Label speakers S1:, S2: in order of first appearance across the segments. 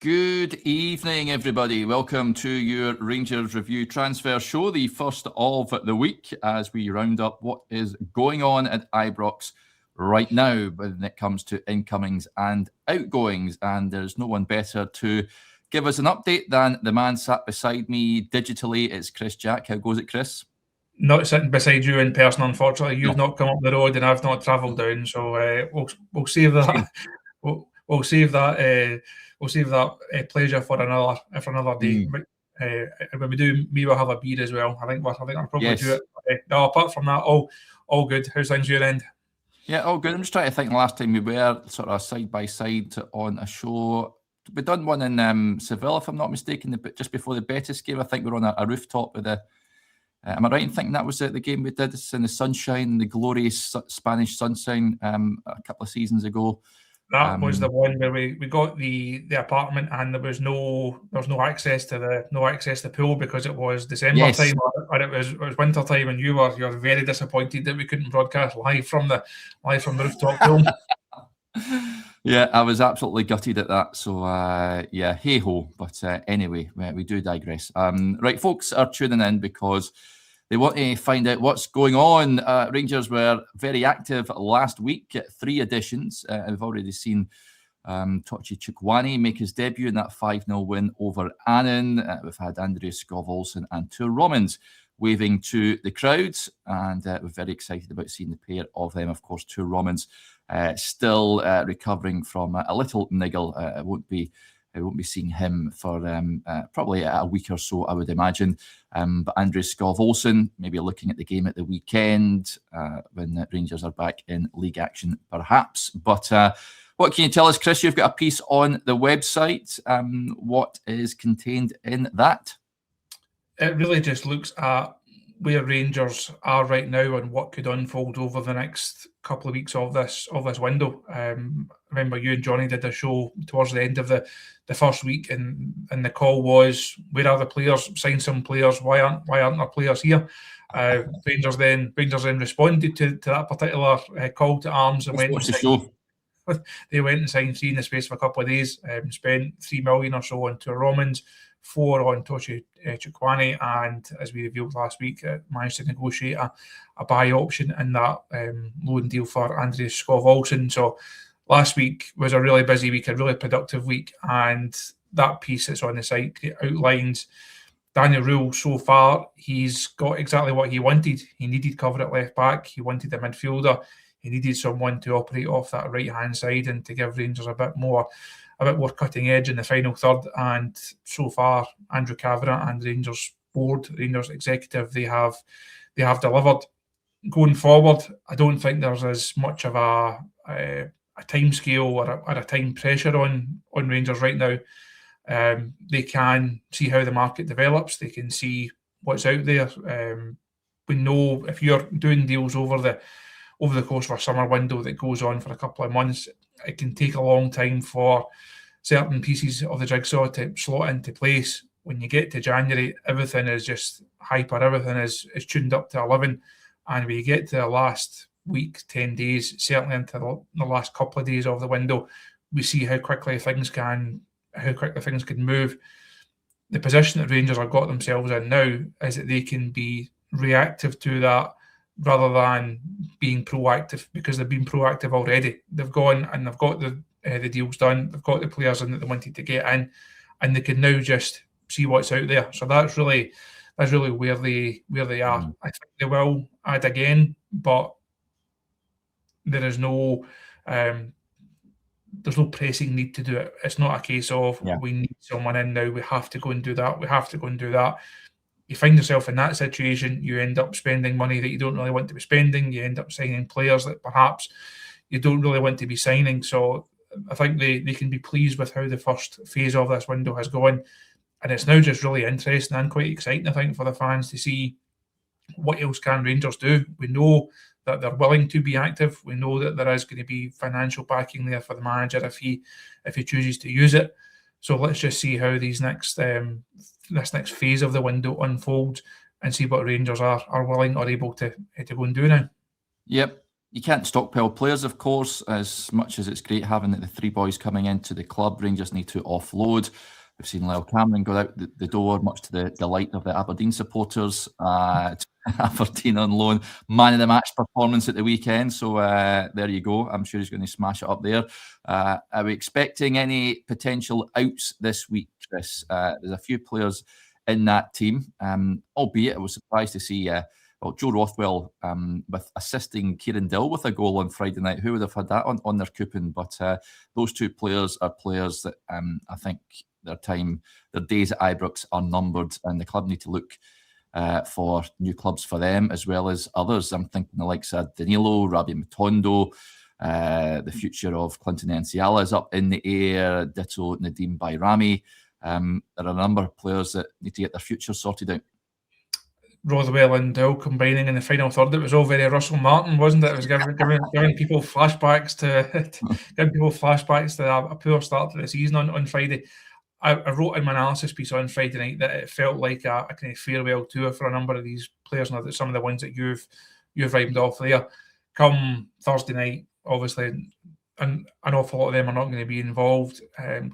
S1: Good evening, everybody. Welcome to your Rangers Review Transfer Show, the first of the week, as we round up what is going on at Ibrox right now when it comes to incomings and outgoings. And there's no one better to give us an update than the man sat beside me digitally. It's Chris Jack. How goes it, Chris?
S2: Not sitting beside you in person, unfortunately. You've not come up the road and I've not travelled down, so we'll save that. We'll save that. We'll save that pleasure for another day. When we do, maybe we'll have a beer as well. I think I'll probably do it. No, apart from that, all good. How's things your end?
S1: Yeah, all good. I'm just trying to think. Last time we were sort of side by side on a show. We've done one in Seville, if I'm not mistaken, just before the Betis game. I think we were on a rooftop with the. Am I right in thinking that was the game we did in the sunshine, the glorious Spanish sunshine, a couple of seasons ago?
S2: That was the one where we got the apartment and there was no access to the pool because it was December time and it was winter time, and you're very disappointed that we couldn't broadcast live from the rooftop pool.
S1: Yeah, I was absolutely gutted at that. So yeah, hey ho. But anyway, we do digress. Right, folks are tuning in because they want to find out what's going on. Rangers were very active last week. 3 additions. We've already seen Tochi Chukwueze make his debut in that 5-0 win over Annan. We've had Andreas Skov-Olsen and Tor Romans waving to the crowds, and we're very excited about seeing the pair of them. Of course, Tor Romans still recovering from a little niggle. I won't be seeing him for probably a week or so, I would imagine. But Andreas Skov-Olsen maybe looking at the game at the weekend when the Rangers are back in league action, perhaps. But what can you tell us, Chris? You've got a piece on the website. What is contained in that?
S2: It really just looks at where Rangers are right now and what could unfold over the next couple of weeks of this window. Remember, you and Johnny did a show towards the end of the first week, and the call was, where are the players? Sign some players. Why aren't there players here? Rangers then responded to that particular call to arms and they went and signed 3 in the space of a couple of days. Spent 3 million or so on Tor Romans, 4 on Tochi Chukwueze, and as we revealed last week, managed to negotiate a buy option in that loan deal for Andreas Skov-Olsen. So last week was a really busy week, a really productive week, and that piece that's on the site outlines Daniel Rule. So far, he's got exactly what he wanted. He needed cover at left back. He wanted a midfielder. He needed someone to operate off that right-hand side and to give Rangers a bit more cutting edge in the final third. And so far, Andrew Kavanagh and Rangers board, Rangers executive, they have delivered. Going forward, I don't think there's as much of a time scale or a time pressure on Rangers right now. They can see how the market develops. They can see what's out there. We know if you're doing deals over the course of a summer window that goes on for a couple of months, it can take a long time for certain pieces of the jigsaw to slot into place. When you get to January, everything is just hyper, everything is tuned up to 11. And when you get to the last week, 10 days, certainly into the last couple of days of the window, we see how quickly things can move. The position that Rangers have got themselves in now is that they can be reactive to that rather than being proactive, because they've been proactive already. They've gone and they've got the deals done. They've got the players in that they wanted to get in, and they can now just see what's out there. So that's really where they are. I think they will add again, but there is no pressing need to do it. It's not a case of we need someone in now, we have to go and do that. You find yourself in that situation, you end up spending money that you don't really want to be spending. You end up signing players that perhaps you don't really want to be signing. So I think they can be pleased with how the first phase of this window has gone. And it's now just really interesting and quite exciting, I think, for the fans to see what else can Rangers do. We know that they're willing to be active. We know that there is going to be financial backing there for the manager if he chooses to use it. So let's just see how this next phase of the window unfolds and see what Rangers are willing or able to go and do now.
S1: Yep. You can't stockpile players, of course, as much as it's great having the three boys coming into the club. Rangers need to offload. We've seen Lyle Cameron go out the door, much to the delight of the Aberdeen supporters. Aberdeen on loan, man of the match performance at the weekend. So there you go. I'm sure he's going to smash it up there. Are we expecting any potential outs this week, Chris? There's a few players in that team, albeit I was surprised to see Joe Rothwell with assisting Kieran Dill with a goal on Friday night. Who would have had that on their coupon? But those two players are players that I think their days at Ibrox are numbered, and the club need to look for new clubs for them as well as others. I'm thinking the likes of Danilo, Rabbi Matondo, the future of Clinton Enciala is up in the air, ditto Nadim Bayrami. There are a number of players that need to get their future sorted out.
S2: Rothwell and Dill combining in the final third. It was all very Russell Martin, wasn't it? It was giving people flashbacks to a poor start to the season on Friday. I wrote in my analysis piece on Friday night that it felt like a kind of farewell tour for a number of these players, and some of the ones that you've rhymed off there. Come Thursday night, obviously, an awful lot of them are not going to be involved.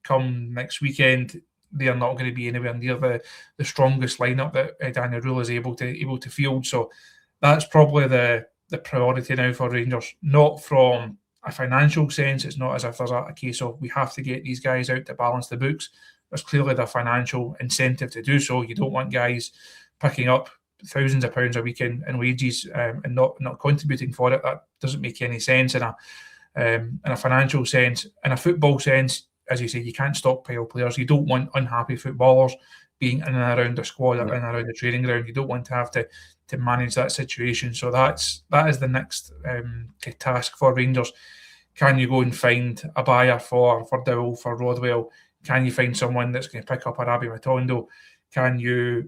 S2: Come next weekend, they are not going to be anywhere near the strongest lineup that Daniel Rule is able to field. So that's probably the priority now for Rangers, not from a financial sense. It's not as if there's a case of we have to get these guys out to balance the books. There's clearly the financial incentive to do so. You don't want guys picking up thousands of pounds a week in wages and not contributing for it. That doesn't make any sense in a financial sense. In a football sense, as you say, you can't stockpile players. You don't want unhappy footballers being in and around the squad or in and around the training ground. You don't want to have to manage that situation. So that is the next task for Rangers. Can you go and find a buyer for Dowell, for Rodwell? Can you find someone that's going to pick up a Rabbi Matondo? Can you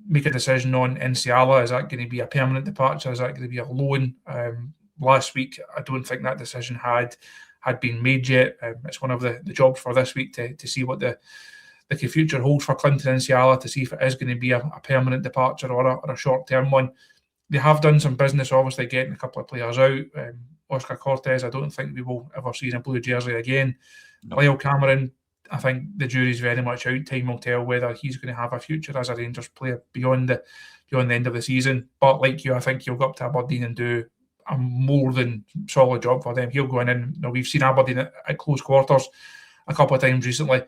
S2: make a decision on Enciala? Is that going to be a permanent departure? Is that going to be a loan? Last week, I don't think that decision had been made yet. It's one of the jobs for this week to see what the future holds for Clinton Enciala, to see if it is going to be a permanent departure or a short-term one. They have done some business, obviously, getting a couple of players out. Oscar Cortez, I don't think we will ever see in a blue jersey again. No. Lyle Cameron, I think the jury's very much out. Time will tell whether he's going to have a future as a Rangers player beyond the end of the season. But like you, I think he'll go up to Aberdeen and do a more than solid job for them. He'll go in and we've seen Aberdeen at close quarters a couple of times recently.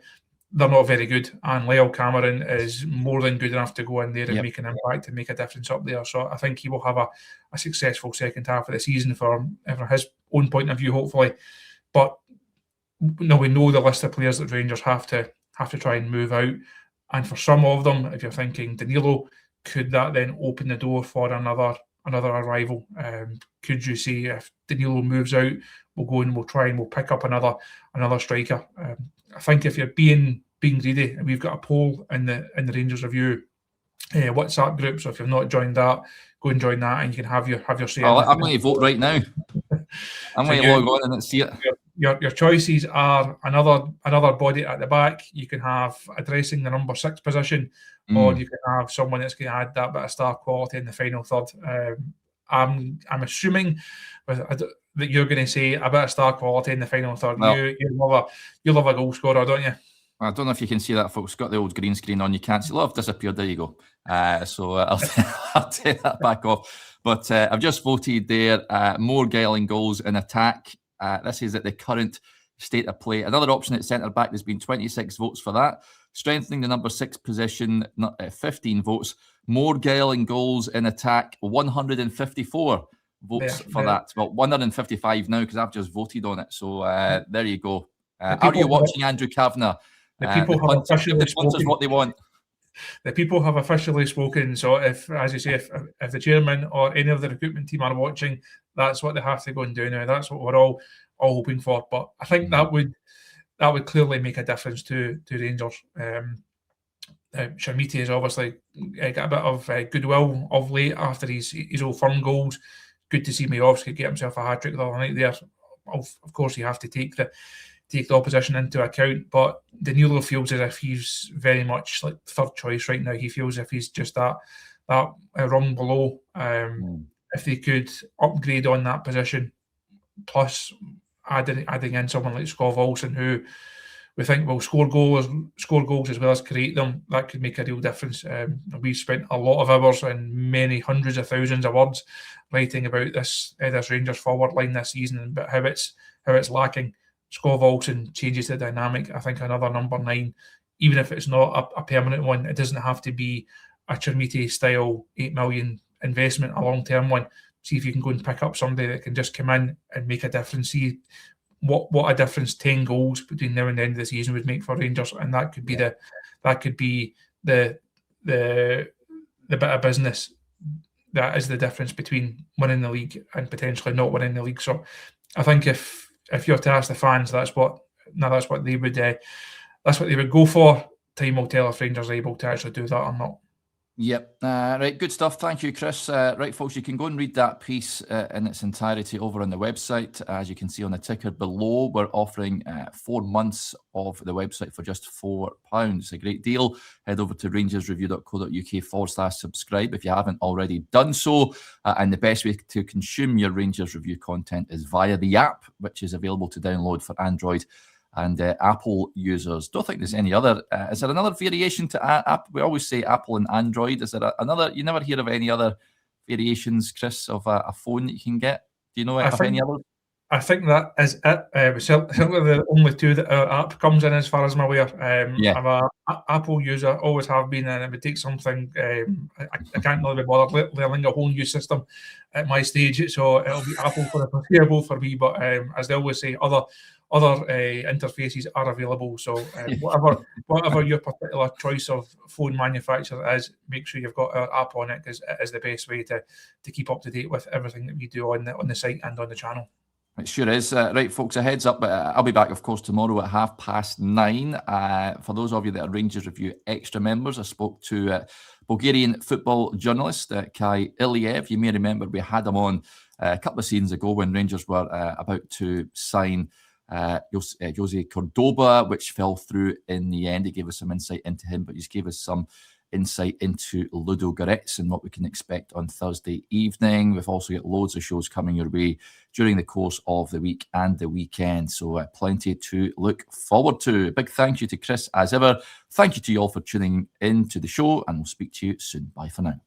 S2: They're not very good, and Lyle Cameron is more than good enough to go in there and make an impact and make a difference up there. So I think he will have a successful second half of the season from his own point of view, hopefully. But we know the list of players that Rangers have to try and move out, and for some of them, if you're thinking Danilo, could that then open the door for another arrival? Could you see if Danilo moves out, we'll go and we'll try and we'll pick up another striker? I think if you're being greedy, and we've got a poll in the Rangers Review WhatsApp group, so if you've not joined that, go and join that, and you can have your say.
S1: I'm going to vote right now. I'm going to log on and see it.
S2: Your choices are another body at the back. You can have addressing the number 6 position, or you can have someone that's going to add that bit of star quality in the final third. I'm assuming that you're going to say a bit of star quality in the final third. No. You love a goal scorer, don't you?
S1: I don't know if you can see that, folks. Got the old green screen on. You can't see. Love disappeared. There you go. So I'll take that back off. But I've just voted there. More Gale goals in attack. This is at the current state of play. Another option at centre back. There's been 26 votes for that. Strengthening the number 6 position. 15 votes. More Gale goals in attack. 154 votes for that. Well, 155 now because I've just voted on it. So there you go. Are you watching Andrew Kavanagh?
S2: The people have officially spoken.
S1: What they want.
S2: The people have officially spoken. So if, as you say, if the chairman or any of the recruitment team are watching, that's what they have to go and do now. That's what we're all hoping for. But I think that would clearly make a difference to Rangers. Shamiti has obviously got a bit of goodwill of late after his Old Firm goals. Good to see Majovski get himself a hat-trick the other night there. Of course, you have to take the opposition into account, but Danilo feels as if he's very much like third choice right now. He feels as if he's just that rung below if they could upgrade on that position, plus adding in someone like Scott Olsen, who we think will score goals as well as create them, that could make a real difference. We've spent a lot of hours and many hundreds of thousands of words writing about this Rangers forward line this season, but how it's lacking. Scott Olsen changes the dynamic. I think another number 9, even if it's not a permanent one, it doesn't have to be a Chermiti style 8 million investment, a long term one. See if you can go and pick up somebody that can just come in and make a difference. See what a difference 10 goals between now and the end of the season would make for Rangers, and that could be the bit of business that is the difference between winning the league and potentially not winning the league. So I think if you're to ask the fans, that's what they would go for. Time will tell if Rangers are able to actually do that or not.
S1: Yep. Right, good stuff. Thank you, Chris. Right, folks, you can go and read that piece in its entirety over on the website. As you can see on the ticker below, we're offering 4 months of the website for just £4. It's a great deal. Head over to rangersreview.co.uk/subscribe if you haven't already done so. And the best way to consume your Rangers Review content is via the app, which is available to download for Android and Apple users. Don't think there's any other. Is there another variation to app? We always say Apple and Android. Is there another? You never hear of any other variations, Chris, of a phone that you can get? Do you know of any others?
S2: I think that is it. Certainly the only 2 that our app comes in, as far as I'm aware. I'm an Apple user, always have been, and it would take something. I can't really be bothered learning a whole new system at my stage, so it'll be Apple for the foreseeable for me. But as they always say, other interfaces are available. So whatever your particular choice of phone manufacturer is, make sure you've got our app on it, because it is the best way to keep up to date with everything that we do on the site and on the channel.
S1: It sure is. Right, folks, a heads up. I'll be back, of course, tomorrow at 9:30. For those of you that are Rangers Review Extra members, I spoke to Bulgarian football journalist Kai Iliev. You may remember we had him on a couple of seasons ago when Rangers were about to sign Jose Cordoba, which fell through in the end. He gave us some insight into him, but he gave us some insight into Ludo Goretz and what we can expect on Thursday evening. We've also got loads of shows coming your way during the course of the week and the weekend, so plenty to look forward to. Big thank you to Chris as ever. Thank you to you all for tuning in to the show, and we'll speak to you soon. Bye for now.